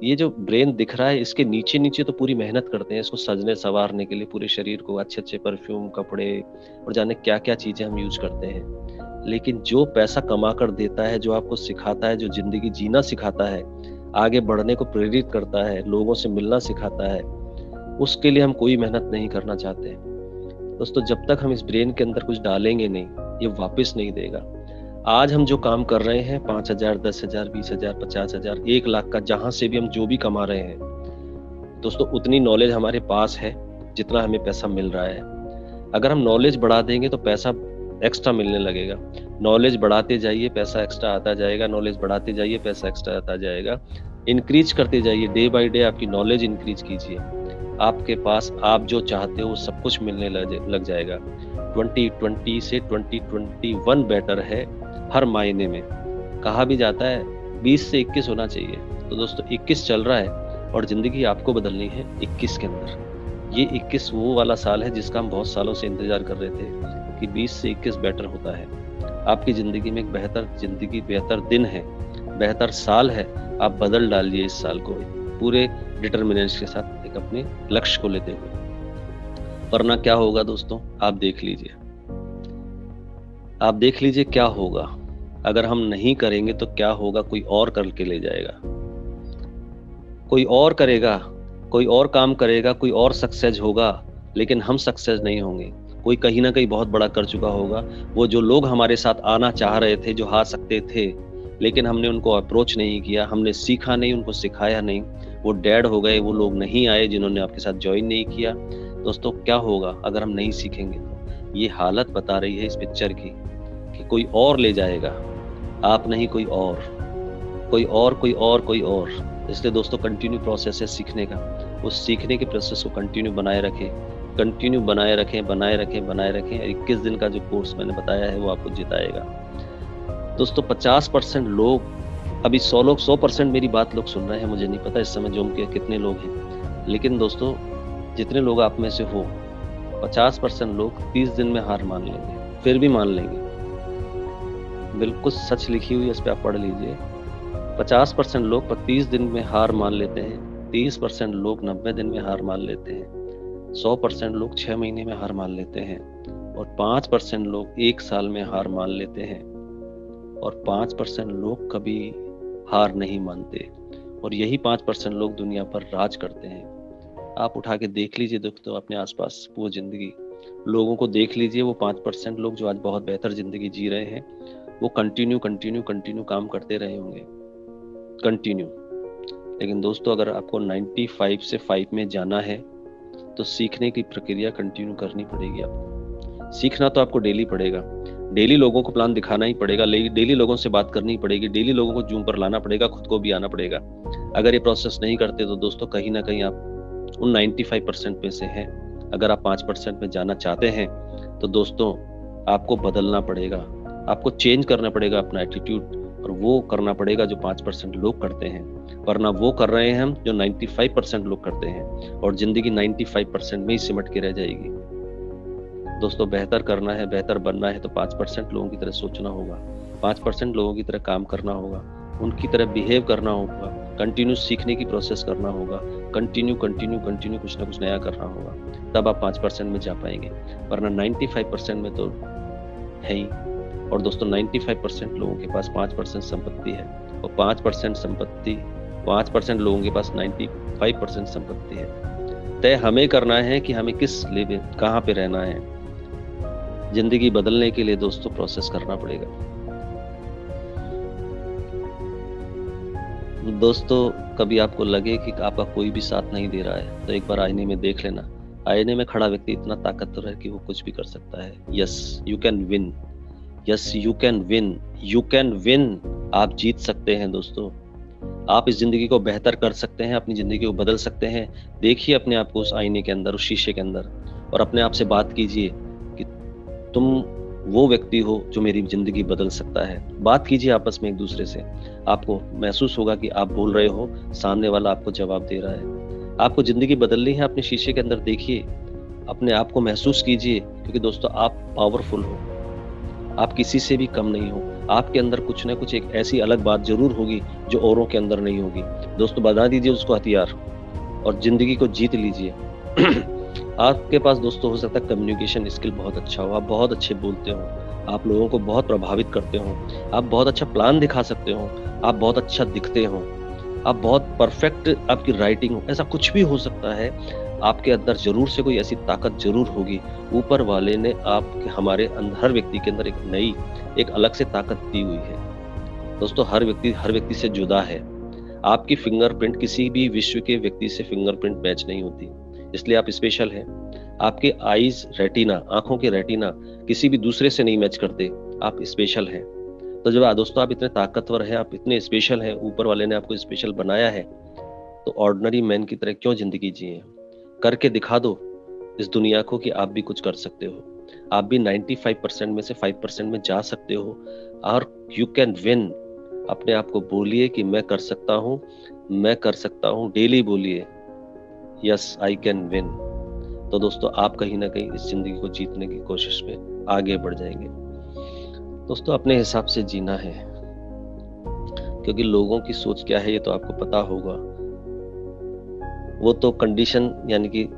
ये जो ब्रेन दिख रहा है, इसके नीचे नीचे तो पूरी मेहनत करते हैं इसको सजने संवारने के लिए, पूरे शरीर को अच्छे अच्छे परफ्यूम, कपड़े और जाने क्या क्या चीजें हम यूज करते हैं। लेकिन जो पैसा कमा कर देता है, जो आपको सिखाता है, जो जिंदगी जीना सिखाता है, आगे बढ़ने को प्रेरित करता है, लोगों से मिलना सिखाता है, उसके लिए हम कोई मेहनत नहीं करना चाहते। दोस्तों, जब तक हम इस ब्रेन के अंदर कुछ डालेंगे नहीं, ये वापस नहीं देगा। आज हम जो काम कर रहे हैं, 5,000, 10,000, 20,000, 50,000, 1 लाख का, जहां से भी हम जो भी कमा रहे हैं, दोस्तों उतनी नॉलेज हमारे पास है जितना हमें पैसा मिल रहा है। अगर हम नॉलेज बढ़ा देंगे तो पैसा एक्स्ट्रा मिलने लगेगा। नॉलेज बढ़ाते जाइए, पैसा एक्स्ट्रा आता जाएगा। नॉलेज बढ़ाते जाइए, पैसा एक्स्ट्रा आता जाएगा। इंक्रीज करते जाइए, डे बाय डे आपकी नॉलेज इंक्रीज कीजिए। आपके पास आप जो चाहते हो वो सब कुछ मिलने लग जाएगा। 2020 से 2021 बेटर है हर मायने में। कहा भी जाता है 20 से 21 होना चाहिए, तो दोस्तों 21 चल रहा है और जिंदगी आपको बदलनी है 21 के अंदर। ये 21 वो वाला साल है जिसका हम बहुत सालों से इंतजार कर रहे थे कि 20 से 21 बेटर होता है। आपकी जिंदगी में एक बेहतर जिंदगी, बेहतर दिन है, बेहतर साल है। आप बदल डालिए इस साल को पूरे डिटर्मिनेशन के साथ, एक अपने लक्ष्य को लेते हुए। वरना क्या होगा दोस्तों, आप देख लीजिए, आप देख लीजिए क्या होगा। अगर हम नहीं करेंगे तो क्या होगा, कोई और करके ले जाएगा, कोई और करेगा, कोई और काम करेगा, कोई और सक्सेस होगा, लेकिन हम सक्सेस नहीं होंगे। कोई कहीं ना कहीं बहुत बड़ा कर चुका होगा। वो जो लोग हमारे साथ आना चाह रहे थे, जो आ सकते थे, लेकिन हमने उनको अप्रोच नहीं किया, हमने सीखा नहीं, उनको सिखाया नहीं, वो डेड हो गए। वो लोग नहीं आए जिन्होंने आपके साथ ज्वाइन नहीं किया। दोस्तों, क्या होगा अगर हम नहीं सीखेंगे? तो ये हालत बता रही है इस पिक्चर की कि कोई और ले जाएगा, आप नहीं, कोई और, कोई और, कोई और, कोई और। इसलिए दोस्तों, कंटिन्यू प्रोसेस है सीखने का। उस सीखने के प्रोसेस को कंटिन्यू बनाए रखें, कंटिन्यू बनाए रखें, बनाए रखें, बनाए रखें। 21 दिन का जो कोर्स मैंने बताया है वो आपको जिताएगा। दोस्तों, 50% लोग, अभी 100 लोग, 100% मेरी बात लोग सुन रहे हैं, मुझे नहीं पता इस समय जूम के कितने लोग हैं, लेकिन दोस्तों जितने लोग आप में से हो, 50% लोग 30 दिन में हार मान लेंगे, फिर भी मान लेंगे। बिल्कुल सच लिखी हुई है, इस पर आप पढ़ लीजिए। 50% लोग 30 दिन में हार मान लेते हैं, 30% लोग 90 दिन में हार मान लेते हैं, 100% लोग 6 महीने में हार मान लेते हैं, और 5% लोग 1 साल में हार मान लेते हैं, और 5% लोग कभी हार नहीं मानते। और यही 5% लोग दुनिया पर राज करते हैं। आप उठा के देख लीजिए दोस्तों अपने आसपास वो जिंदगी, लोगों को देख लीजिए। वो 5% लोग जो आज बहुत बेहतर जिंदगी जी रहे हैं, वो कंटिन्यू कंटिन्यू कंटिन्यू काम करते रहे होंगे, कंटिन्यू। लेकिन दोस्तों, अगर आपको 95 से 5 में जाना है, तो सीखने की प्रक्रिया कंटिन्यू करनी पड़ेगी आपको। सीखना तो आपको डेली पड़ेगा, डेली लोगों को प्लान दिखाना ही पड़ेगा, डेली लोगों से बात करनी पड़ेगी, डेली लोगों को जूम पर लाना पड़ेगा, खुद को भी आना पड़ेगा। अगर ये प्रोसेस नहीं करते तो दोस्तों कहीं ना कहीं आप उन 95% में से हैं। अगर आप 5% में जाना चाहते हैं तो दोस्तों आपको बदलना पड़ेगा, आपको चेंज करना पड़ेगा अपना एटीट्यूड, और वो करना पड़ेगा जो 5% लोग करते हैं। वरना वो कर रहे हैं हम जो 95% लोग करते हैं, और जिंदगी 95% में ही सिमट के रह जाएगी। दोस्तों, बेहतर करना है, बेहतर बनना है, तो 5% लोगों की तरह सोचना होगा, 5% लोगों की तरह काम करना होगा, उनकी तरह बिहेव करना होगा, कंटिन्यू सीखने की प्रोसेस करना होगा, कंटिन्यू कुछ ना कुछ नया करना होगा, तब आप 5% में जा पाएंगे, वरना 95% में तो है ही। और दोस्तों 95% लोगों के पास 5% संपत्ति है, और 5% लोगों के पास 95% संपत्ति है। तय हमें करना है कि हमें किस लेवल, कहाँ पे रहना है। जिंदगी बदलने के लिए दोस्तों प्रोसेस करना पड़ेगा। दोस्तों कभी आपको लगे कि आपका कोई भी साथ नहीं दे रहा है, तो एक बार आईने में देख लेना। आईने में खड़ा व्यक्ति इतना ताकतवर है कि वो कुछ भी कर सकता है। Yes you can win, yes you can win, you can win. आप जीत सकते हैं दोस्तों। आप इस जिंदगी को बेहतर कर सकते हैं, अपनी जिंदगी को बदल सकते हैं। देखिए अपने आप को उस आईने के अंदर, उस शीशे के अंदर, और अपने आप से बात कीजिए कि तुम वो व्यक्ति हो जो मेरी जिंदगी बदल सकता है। बात कीजिए आपस में एक दूसरे से। आपको महसूस होगा कि आप बोल रहे हो, सामने वाला आपको जवाब दे रहा है। आपको जिंदगी बदलनी है, अपने शीशे के अंदर देखिए, अपने आप को महसूस कीजिए, क्योंकि दोस्तों आप पावरफुल हो, आप किसी से भी कम नहीं हो। आपके अंदर कुछ ना कुछ एक ऐसी अलग बात जरूर होगी जो औरों के अंदर नहीं होगी। दोस्तों बना दीजिए उसको हथियार और जिंदगी को जीत लीजिए। आपके पास दोस्तों हो सकता है कम्युनिकेशन स्किल बहुत अच्छा हो, आप बहुत अच्छे बोलते हो, आप लोगों को बहुत प्रभावित करते हो, आप बहुत अच्छा प्लान दिखा सकते हो, आप बहुत अच्छा दिखते हो, आप बहुत परफेक्ट आपकी राइटिंग हो, ऐसा कुछ भी हो सकता है। आपके अंदर जरूर से कोई ऐसी ताकत जरूर होगी। ऊपर वाले ने आपके, हमारे अंदर, हर व्यक्ति के अंदर एक नई, एक अलग से ताकत दी हुई है। दोस्तों हर व्यक्ति से जुदा है। आपकी फिंगरप्रिंट किसी भी विश्व के व्यक्ति से फिंगरप्रिंट मैच नहीं होती, इसलिए आप स्पेशल हैं। आपके आईज रेटिना, आंखों के रेटिना किसी भी दूसरे से नहीं मैच करते, आप स्पेशल हैं। तो जब दोस्तों आप इतने ताकतवर हैं, आप इतने स्पेशल हैं, ऊपर वाले ने आपको स्पेशल बनाया है, तो ऑर्डिनरी मैन की तरह क्यों जिंदगी जिए? करके दिखा दो इस दुनिया को कि आप भी कुछ कर सकते हो। आप भी 95% में से 5% में जा सकते हो, और यू कैन विन। अपने आप को बोलिए कि मैं कर सकता हूँ, मैं कर सकता हूँ। डेली बोलिए यस आई कैन विन। तो दोस्तों आप कहीं ना कहीं इस जिंदगी को जीतने की कोशिश में आगे बढ़ जाएंगे। दोस्तों अपने हिसाब से जीना है, क्योंकि लोगों की सोच क्या है ये तो आपको पता होगा। वो तो कंडीशन यानी कि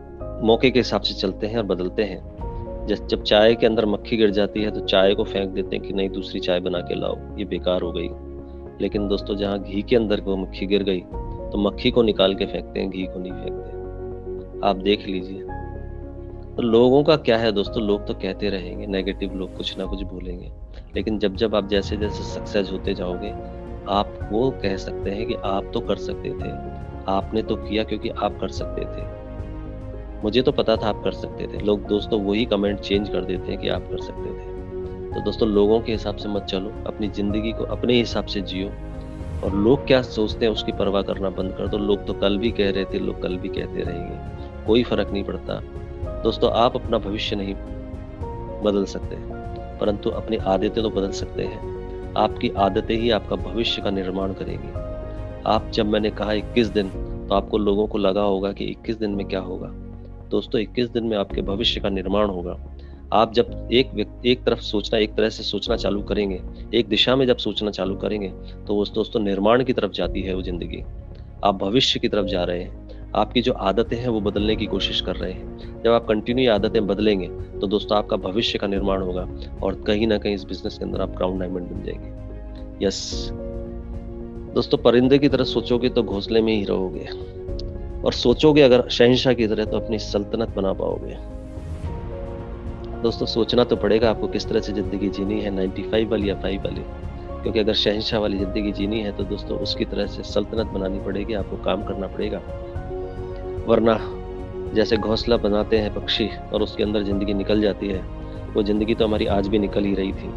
मौके के हिसाब से चलते हैं और बदलते हैं। जब चाय के अंदर मक्खी गिर जाती है तो चाय को फेंक देते हैं कि नहीं दूसरी चाय बना के लाओ, ये बेकार हो गई। लेकिन दोस्तों जहाँ घी के अंदर वो मक्खी गिर गई तो मक्खी को निकाल के फेंकते हैं, घी को नहीं फेंकते। आप देख लीजिए। तो लोगों का क्या है दोस्तों, लोग तो कहते रहेंगे, नेगेटिव लोग कुछ ना कुछ बोलेंगे, लेकिन जब जब आप जैसे जैसे सक्सेस होते जाओगे, आप वो कह सकते हैं कि आप तो कर सकते थे, आपने तो किया क्योंकि आप कर सकते थे। मुझे तो पता था आप कर सकते थे। लोग दोस्तों वही कमेंट चेंज कर देते हैं कि आप कर सकते थे। तो दोस्तों लोगों के हिसाब से मत चलो, अपनी जिंदगी को अपने हिसाब से जियो, और लोग क्या सोचते हैं उसकी परवाह करना बंद कर दो। लोग तो कल भी कह रहे थे, लोग कल भी कहते रहेंगे, कोई फर्क नहीं पड़ता। दोस्तों आप अपना भविष्य नहीं बदल सकते, परंतु अपनी आदतें तो बदल सकते हैं। आपकी आदतें ही आपका भविष्य का निर्माण करेंगी। आप, जब मैंने कहा 21 दिन, तो आपको लोगों को लगा होगा कि 21 दिन में क्या होगा। दोस्तों 21 दिन में आपके भविष्य का निर्माण होगा। आप जब एक तरह से सोचना चालू करेंगे, एक दिशा में जब सोचना चालू करेंगे, तो उस दोस्तों निर्माण की तरफ जाती है वो जिंदगी। आप भविष्य की तरफ जा रहे हैं। आपकी जो आदतें हैं वो बदलने की कोशिश कर रहे हैं। जब आप कंटिन्यू आदतें बदलेंगे तो दोस्तों आपका भविष्य का निर्माण होगा, और कहीं ना कहीं इस बिजनेस के अंदर आप क्राउन डायमंड बन जाएंगे। यस दोस्तों, परिंदे की तरह सोचोगे तो घोंसले में ही रहोगे, और सोचोगे अगर शहंशाह की तरह तो अपनी सल्तनत बना पाओगे। दोस्तों सोचना तो पड़ेगा आपको किस तरह से जिंदगी जीनी है, 95 वाली या 5 वाली, क्योंकि अगर शहंशाह वाली जिंदगी जीनी है तो दोस्तों उसकी तरह से सल्तनत बनानी पड़ेगी, आपको काम करना पड़ेगा। वरना जैसे घोंसला बनाते हैं पक्षी और उसके अंदर जिंदगी निकल जाती है, वो जिंदगी तो हमारी आज भी निकल ही रही थी।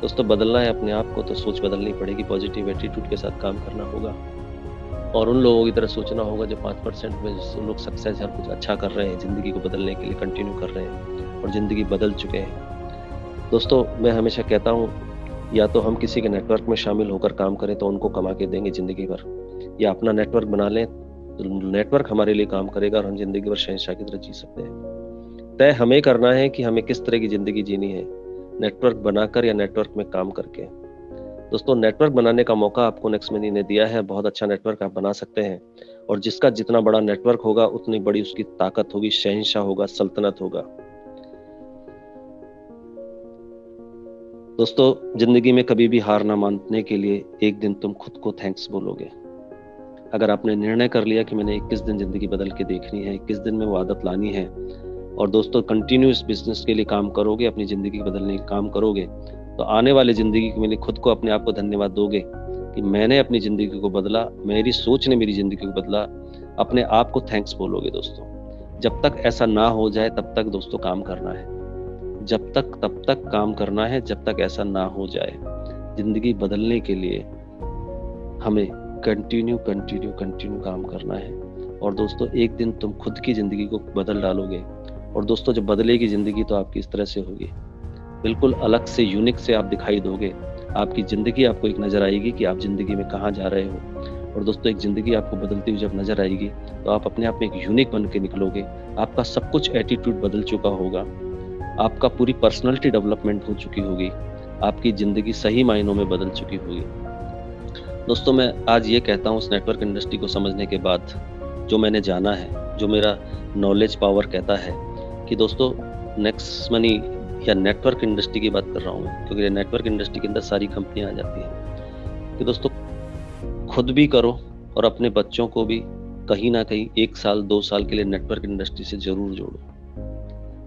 दोस्तों बदलना है अपने आप को तो सोच बदलनी पड़ेगी, पॉजिटिव एटीट्यूड के साथ काम करना होगा, और उन लोगों की तरह सोचना होगा जो 5% में लोग सक्सेस है, कुछ अच्छा कर रहे हैं, जिंदगी को बदलने के लिए कंटिन्यू कर रहे हैं और जिंदगी बदल चुके हैं। दोस्तों मैं हमेशा कहता हूँ, या तो हम किसी के नेटवर्क में शामिल होकर काम करें तो उनको कमा के देंगे जिंदगी भर, या अपना नेटवर्क बना लें तो नेटवर्क हमारे लिए काम करेगा और हम जिंदगी भर शहंशाह की तरह जी सकते हैं। तय हमें करना है कि हमें किस तरह की जिंदगी जीनी है, नेटवर्क बनाकर या नेटवर्क में काम करके। दोस्तों नेटवर्क बनाने का मौका आपको नेक्स्ट मनी ने दिया है, बहुत अच्छा नेटवर्क आप बना सकते हैं और जिसका जितना बड़ा नेटवर्क होगा उतनी बड़ी उसकी ताकत होगी, शहंशाह होगा, सल्तनत होगा। दोस्तों जिंदगी में कभी भी हार ना मानने के लिए एक दिन तुम खुद को थैंक्स बोलोगे। अगर आपने निर्णय कर लिया कि मैंने 21 दिन जिंदगी बदल के देखनी है, 21 दिन में वो आदत लानी है और दोस्तों कंटिन्यू इस बिजनेस के लिए काम करोगे, अपनी जिंदगी बदलने का काम करोगे, तो आने वाली जिंदगी के लिए खुद को अपने आप को धन्यवाद दोगे कि मैंने अपनी जिंदगी को बदला, मेरी सोच ने मेरी जिंदगी को बदला। अपने आप को थैंक्स बोलोगे दोस्तों। जब तक ऐसा ना हो जाए तब तक दोस्तों काम करना है, जब तक तब तक काम करना है, जब तक ऐसा ना हो जाए। जिंदगी बदलने के लिए हमें कंटिन्यू कंटिन्यू कंटिन्यू काम करना है और दोस्तों एक दिन तुम खुद की जिंदगी को बदल डालोगे और दोस्तों जब बदलेगी जिंदगी तो आपकी इस तरह से होगी, बिल्कुल अलग से यूनिक से आप दिखाई दोगे। आपकी जिंदगी आपको एक नजर आएगी कि आप जिंदगी में कहाँ जा रहे हो और दोस्तों एक जिंदगी आपको बदलती हुई जब नजर आएगी तो आप अपने आप में एक यूनिक बन के निकलोगे। आपका सब कुछ एटीट्यूड बदल चुका होगा, आपका पूरी पर्सनैलिटी डेवलपमेंट हो चुकी होगी, आपकी जिंदगी सही मायनों में बदल चुकी होगी। दोस्तों मैं आज ये कहता हूँ, इस नेटवर्क इंडस्ट्री को समझने के बाद जो मैंने जाना है, जो मेरा नॉलेज पावर कहता है कि दोस्तों नेक्स्ट मनी या नेटवर्क इंडस्ट्री की बात कर रहा हूँ मैं, क्योंकि नेटवर्क इंडस्ट्री के अंदर सारी कंपनियां आ जाती हैं कि दोस्तों खुद भी करो और अपने बच्चों को भी कहीं ना कहीं 1 साल 2 साल के लिए नेटवर्क इंडस्ट्री से जरूर जोड़ो।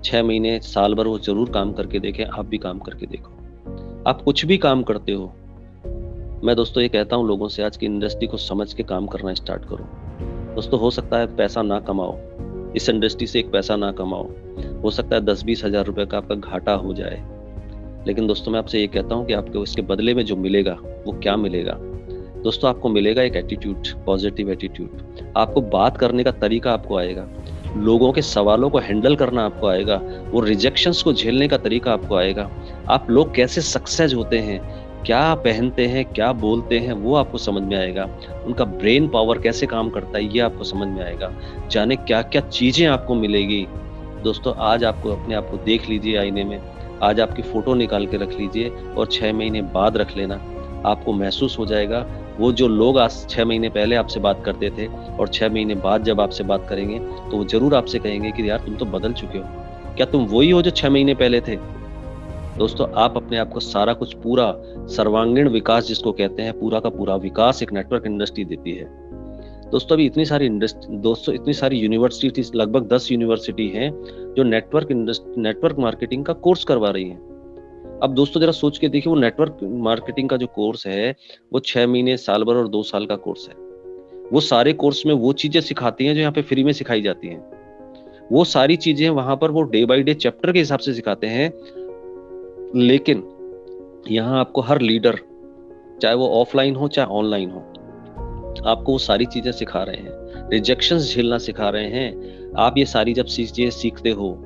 6 महीने साल भर वो जरूर काम करके देखें, आप भी काम करके देखो। आप कुछ भी काम करते हो, मैं दोस्तों ये कहता हूँ लोगों से, आज की इंडस्ट्री को समझ के काम करना स्टार्ट करो। दोस्तों हो सकता है पैसा ना कमाओ, इस इंडस्ट्री से एक पैसा ना कमाओ, हो सकता है 10-20 हजार रुपए का आपका घाटा हो जाए, लेकिन दोस्तों मैं आपसे ये कहता हूँ कि आपको इसके बदले में जो मिलेगा वो क्या मिलेगा। दोस्तों आपको मिलेगा एक एटीट्यूड, पॉजिटिव एटीट्यूड। आपको बात करने का तरीका आपको आएगा, लोगों के सवालों को हैंडल करना आपको आएगा, वो रिजेक्शंस को झेलने का तरीका आपको आएगा। आप लोग कैसे सक्सेस होते हैं, क्या पहनते हैं, क्या बोलते हैं, वो आपको समझ में आएगा। उनका ब्रेन पावर कैसे काम करता है ये आपको समझ में आएगा। जाने क्या क्या चीजें आपको मिलेगी। दोस्तों आज आपको अपने आप को देख लीजिए आईने में, आज आपकी फोटो निकाल के रख लीजिए और 6 महीने बाद रख लेना। आपको महसूस हो जाएगा वो जो लोग आज 6 महीने पहले आपसे बात करते थे और 6 महीने बाद जब आपसे बात करेंगे तो वो जरूर आपसे कहेंगे कि यार तुम तो बदल चुके हो, क्या तुम वही हो जो 6 महीने पहले थे। दोस्तों आप अपने आप को सारा कुछ, पूरा सर्वांगीण विकास जिसको कहते हैं, पूरा का पूरा विकास एक नेटवर्क इंडस्ट्री देती है। दोस्तों अभी इतनी सारी इंडस्ट्री, दोस्तों इतनी सारी यूनिवर्सिटीज, लगभग 10 यूनिवर्सिटी हैं जो नेटवर्क मार्केटिंग का कोर्स करवा रही हैं। अब दोस्तों जरा सोच के देखिए, वो नेटवर्क मार्केटिंग का जो कोर्स है वो 6 महीने, साल भर और 2 साल का कोर्स है। वो सारे कोर्स में वो चीजें सिखाती हैं जो यहाँ पे फ्री में सिखाई जाती हैं। वो सारी चीजें वहां पर वो डे बाय डे चैप्टर के हिसाब से सिखाते हैं, लेकिन यहाँ आपको हर लीडर, चाहे वो ऑफलाइन हो चाहे ऑनलाइन हो, आपको वो सारी चीजें सिखा रहे हैं, रिजेक्शंस झेलना सिखा रहे हैं। आप ये सारी जब चीजें सीखते हो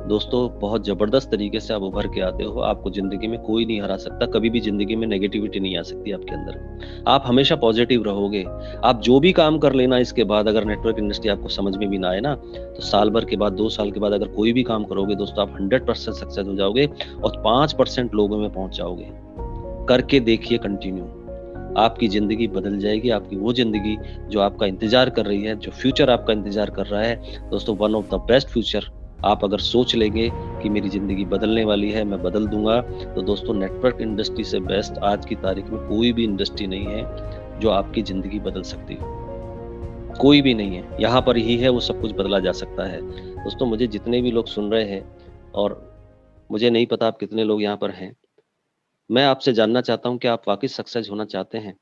दोस्तों, बहुत जबरदस्त तरीके से आप उभर के आते हो। आपको जिंदगी में कोई नहीं हरा सकता, कभी भी जिंदगी में नेगेटिविटी नहीं आ सकती आपके अंदर। आप हमेशा पॉजिटिव रहोगे। आप जो भी काम कर लेना इसके बाद, अगर नेटवर्क इंडस्ट्री आपको समझ में भी ना आए ना, तो साल भर के बाद, 2 साल के बाद अगर कोई भी काम करोगे दोस्तों, आप 100% सक्सेस हो जाओगे और 5% लोगों में पहुंच जाओगे। करके देखिए कंटिन्यू, आपकी जिंदगी बदल जाएगी। आपकी वो जिंदगी जो आपका इंतजार कर रही है, जो फ्यूचर आपका इंतजार कर रहा है दोस्तों, one of the best future आप अगर सोच लेंगे कि मेरी जिंदगी बदलने वाली है, मैं बदल दूंगा, तो दोस्तों नेटवर्क इंडस्ट्री से बेस्ट आज की तारीख में कोई भी इंडस्ट्री नहीं है जो आपकी जिंदगी बदल सकती है। कोई भी नहीं है, यहाँ पर ही है वो सब कुछ बदला जा सकता है। दोस्तों मुझे जितने भी लोग सुन रहे हैं, और मुझे नहीं पता आप कितने लोग यहाँ पर हैं, मैं आपसे जानना चाहता हूँ कि आप वाकई सक्सेस होना चाहते हैं।